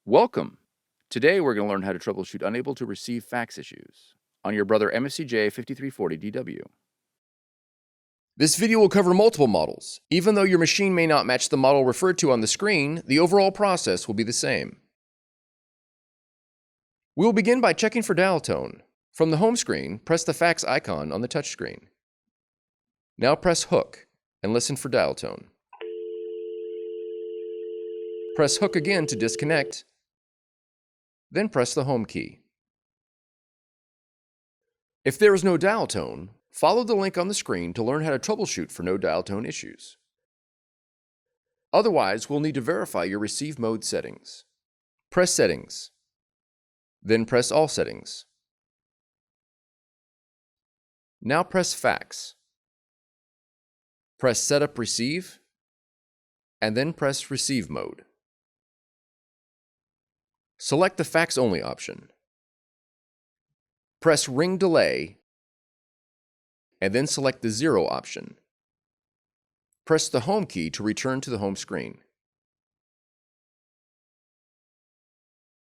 Welcome! Today we're going to learn how to troubleshoot unable to receive fax issues on your Brother MFC-J5340DW. This video will cover multiple models. Even though your machine may not match the model referred to on the screen, the overall process will be the same. We will begin by checking for dial tone. From the home screen, press the fax icon on the touchscreen. Now press hook and listen for dial tone. Press hook again to disconnect, then press the home key. If there is no dial tone, follow the link on the screen to learn how to troubleshoot for no dial tone issues. Otherwise, we'll need to verify your receive mode settings. Press Settings, then press All Settings. Now press Fax. Press Setup Receive, and then press Receive Mode. Select the Fax Only option. Press Ring Delay, and then select the 0 option. Press the Home key to return to the home screen.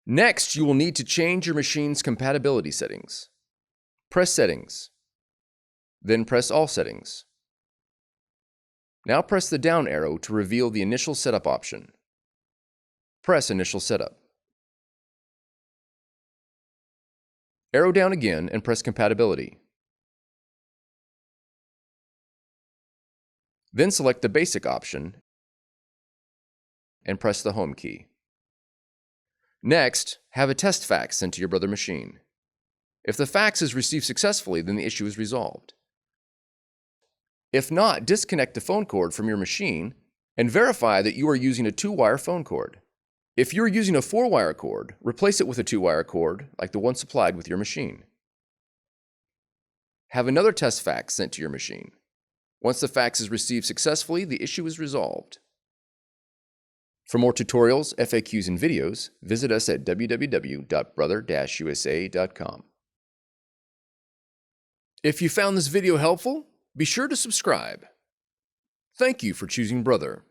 Next, you will need to change your machine's compatibility settings. Press Settings, then press All Settings. Now press the down arrow to reveal the Initial Setup option. Press Initial Setup. Arrow down again and press Compatibility. Then select the Basic option and press the Home key. Next, have a test fax sent to your Brother machine. If the fax is received successfully, then the issue is resolved. If not, disconnect the phone cord from your machine and verify that you are using a 2-wire phone cord. If you're using a 4-wire cord, replace it with a 2-wire cord like the one supplied with your machine. Have another test fax sent to your machine. Once the fax is received successfully, the issue is resolved. For more tutorials, FAQs, and videos, visit us at www.brother-usa.com. If you found this video helpful, be sure to subscribe. Thank you for choosing Brother.